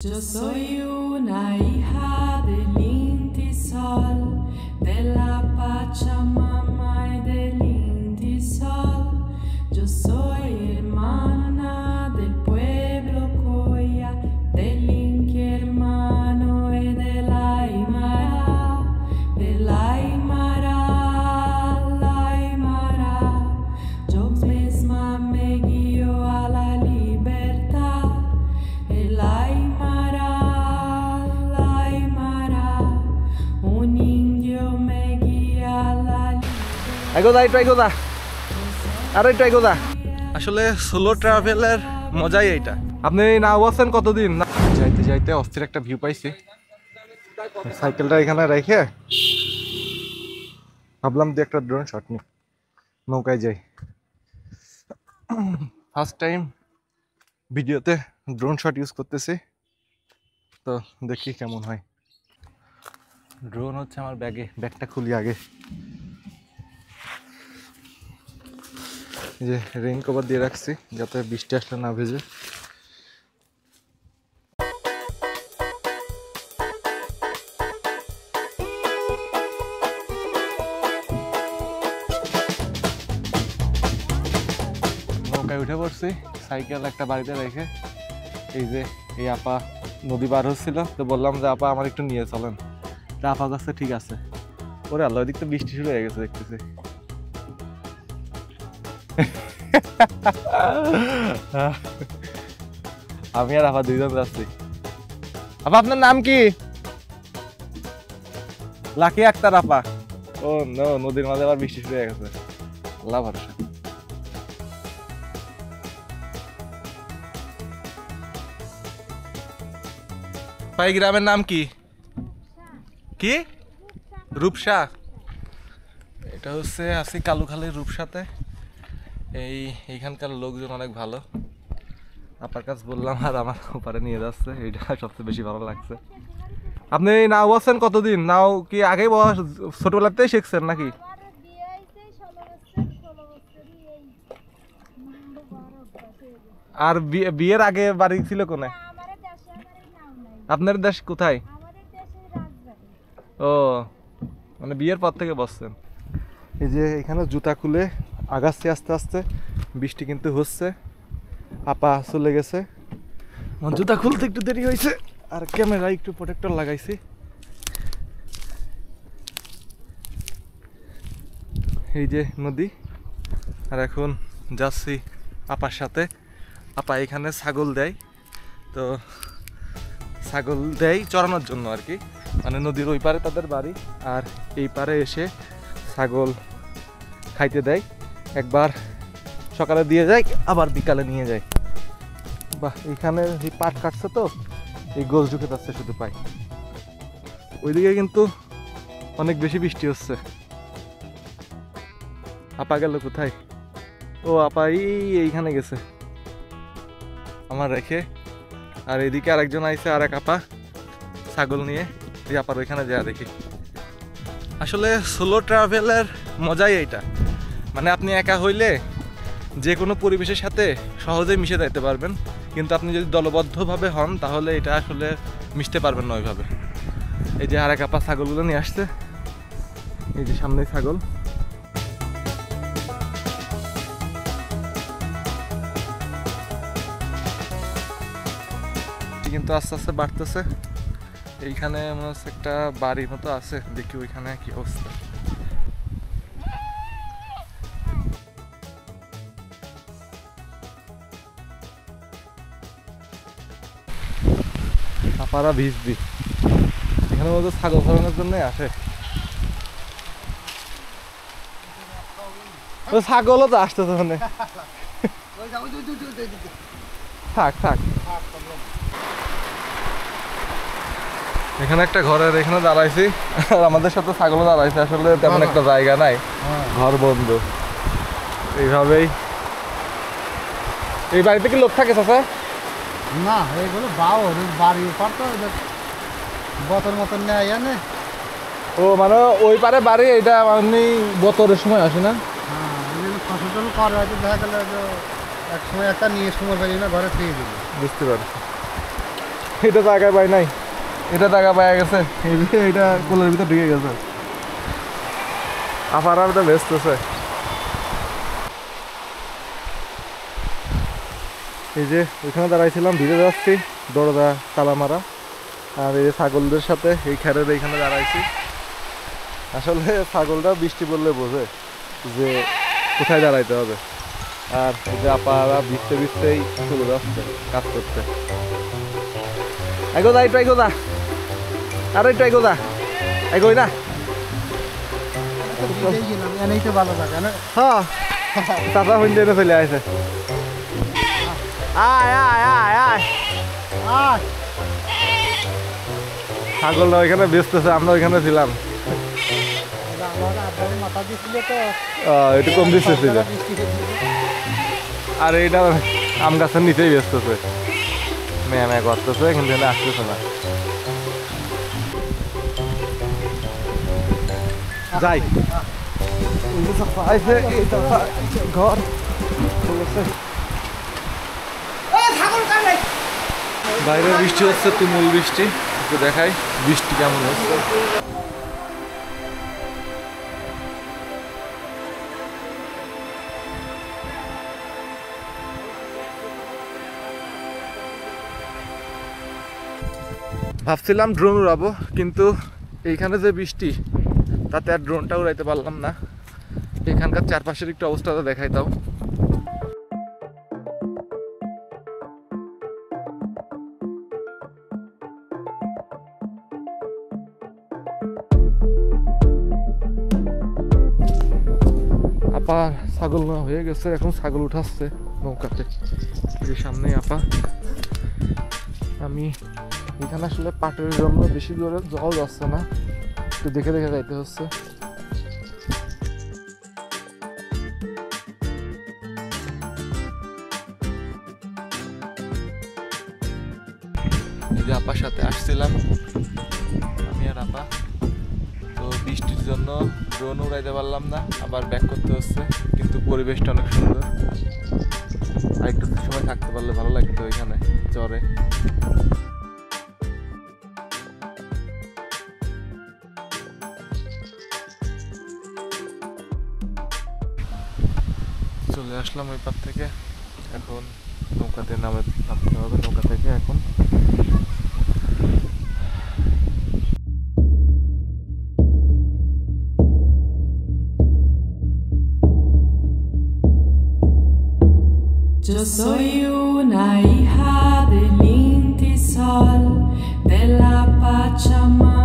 Yo soy una hija del Inti Sol, de la Pachamama y del Inti Sol. Yo soy hermana del pueblo Coya, del Inti hermano y de la Aymara, de la Aymara, la Aymara. Yo misma me guío a la libertad, el Aymara. Try করদা আরে try করদা আসলে solo ট্রাভেলের মজাই এইটা। আপনি না বলছেন কতদিন না যাইতে যাইতে অস্থির একটা ভিউ পাইছি, সাইকেলটা এখানে রেখে ভাবলাম যে একটা ড্রোন শট নি, নৌকায় যাই। ফার্স্ট টাইম ভিডিওতে ড্রোন শট ইউজ করতেছি, তো দেখি কেমন হয়। ড্রোন হচ্ছে আমার ব্যাগে, ব্যাগটা খুলি আগে। যে রেইন কভার দিয়ে রাখছি যাতে বৃষ্টি আসলে না ভেজে। নৌকায় উঠে পড়ছি, সাইকেল একটা বাড়িতে রেখে। এই যে এই আপা নদী পার হচ্ছিল, তো বললাম যে আপা আমার একটু নিয়ে চলেন। তা আপা কাছে ঠিক আছে। ওরে আল্লাহ, ওইদিক তো বৃষ্টি শুরু হয়ে গেছে দেখতেছি। আমি আর আপা দুইজন যাচ্ছি। আপা আপনার নাম কি? লাকি আক্তার আপা। ও নো, নদীর মাঝে আবার বৃষ্টি শুরু হয়ে গেছে, আল্লাহ ভরসা। ভাই গ্রামের নাম কি? কি? রূপসা। এটা হচ্ছে আছি কালুখালীর রূপসাতে। এইখানকার লোকজন অনেক ভালো। আপনার কাছে বললাম আর আমার ওপারে নিয়ে যাচ্ছে, এইটা সবচেয়ে বেশি ভালো লাগছে। আপনি নাও বলছেন কতদিন? নাও কি আগে ছোটবেলাতেই শিখছেন নাকি? আর বিয়ের আগে বাড়ি ছিল কোনে? আপনার দেশ কোথায়? ও মানে বিয়ের পর থেকে বসছেন। এই যে এখানে জুতা খুলে আগাচ্ছি আস্তে আস্তে, বৃষ্টি কিন্তু হচ্ছে। আপা চলে গেছে, জুতা খুলতে একটু দেরি হয়েছে, আর ক্যামেরা একটু প্রোটেক্টর লাগাইছি। এই যে নদী, আর এখন যাচ্ছি আপার সাথে। আপা এখানে ছাগল দেয়, তো ছাগল দেয় চড়ানোর জন্য আর কি। মানে নদীর ওই পারে তাদের বাড়ি, আর এই পারে এসে ছাগল খাইতে দেয়। একবার সকালে দিয়ে যায়, আবার বিকালে নিয়ে যায়। বাহ, এইখানে এই পাট কাটছে তো এই গোছ ঢুকে যাচ্ছে শুধু পাই। ওইদিকে কিন্তু অনেক বেশি বৃষ্টি হচ্ছে। আপা গেল কোথায়? ও আপা এইখানে গেছে আমার রেখে। আর এদিকে আরেকজন আইছে, আর এক আপা ছাগল নিয়ে। এই আপার ওইখানে যা দেখি। আসলে সোলো ট্রাভেলের মজাই এইটা, মানে আপনি একা হইলে যে কোনো পরিবেশের সাথে সহজেই মিশে যেতে পারবেন, কিন্তু আপনি যদি দলবদ্ধভাবে হন তাহলে এটা আসলে মিশতে পারবেন না ওইভাবে। এই যে আর এক আপা ছাগলগুলো নিয়ে আসছে, এই যে সামনে ছাগল। কিন্তু আস্তে আস্তে বাড়তেছে। এইখানে মনে হচ্ছে একটা বাড়ির মতো আছে, দেখি ওইখানে কি অবস্থা। আপারা ভিজবি, এখানে মধ্যে ছাগল ফলানোর জন্য আসে। ছাগলও তো আসতেছে মানে। থাক থাক, এখানে একটা ঘরের এখানে দাঁড়াইছি, আর আমাদের সাথে ছাগলও দাঁড়াইছে। আসলে তেমন একটা জায়গা নাই, ঘর বন্ধ। এইভাবেই এই বাড়িতে কি লোক থাকে চাচা? না, এইগুলো বাড়ি উপর তো বোতল মতন নেয় না। ও মানে ওই পারে বাড়ি, এটা এমনি বতরের সময় আসে না? হ্যাঁ, ফসল করে হয়তো দেখা গেল এক সময় একটা নিয়ে সময় পাই না, ঘরে খেয়ে দিল। বুঝতে পারছি। এটা জায়গা পাই নাই, এটা জায়গা পাওয়া গেছে, এই যে এটা কোলের ভিতর ঢুকে গেছে। আপারা তো ব্যস্ত আছে। এই যে ওইখানে দাঁড়াইছিলাম, ভিড়ে যাচ্ছি, দরজা তালা মারা। আর এই যে ছাগলদের সাথে এই খেরের এইখানে দাঁড়াইছি। আসলে ছাগলটা বৃষ্টি পড়লে বোঝে যে কোথায় দাঁড়াইতে হবে। আর এই যে আপারা ভিজতে ভিজতেই চলে যাচ্ছে কাজ করতে। এগো দা, একটু এগো দা, আরো একটু এগো দা, এগোই না। ভালো থাকে না। হ্যাঁ, চাচা হুন্ডে চলে আসে। আয় আয় আয় আয়, ছাগলটা ওইখানে বেচতেছে, আমরা ওইখানে ছিলাম। একটু কম দিচ্ছে। আর এইটা আম গাছের নিচেই বেচতেছে, মেয়া মেয়া করতেছে, কিন্তু আসতেছে না। যাই ঘর বাইরে বৃষ্টি হচ্ছে, তুমুল বৃষ্টি। একটু দেখাই বৃষ্টি কেমন হচ্ছে। ভাবছিলাম ড্রোন উড়াবো, কিন্তু এইখানে যে বৃষ্টি তাতে আর ড্রোনটা উড়াইতে পারলাম না। এখানকার চারপাশের একটু অবস্থাটা দেখাই দাও। আপা ছাগল না হয়ে গেছে, এখন ছাগল উঠাচ্ছে নৌকাতে। সামনে আপা। আমি এখানে আসলে পাটের জন্য বেশি দূরে জল যাচ্ছে না, একটু দেখে দেখে যাইতে হচ্ছে। এই যে আপার সাথে আসছিলাম আমি আর আপা, তো বৃষ্টির জন্য ড্রোন উড়াইতে পারলাম না, আবার ব্যাক করতে হচ্ছে। কিন্তু পরিবেশটা অনেক সুন্দর, আর একটু সময় থাকতে পারলে ভালো লাগতো এখানে চরে। চলে আসলাম ওই পার থেকে, এখন নৌকাতে নামতে হবে। নৌকা থেকে এখন Yo soy una hija del Inti Sol, de la Pachamama.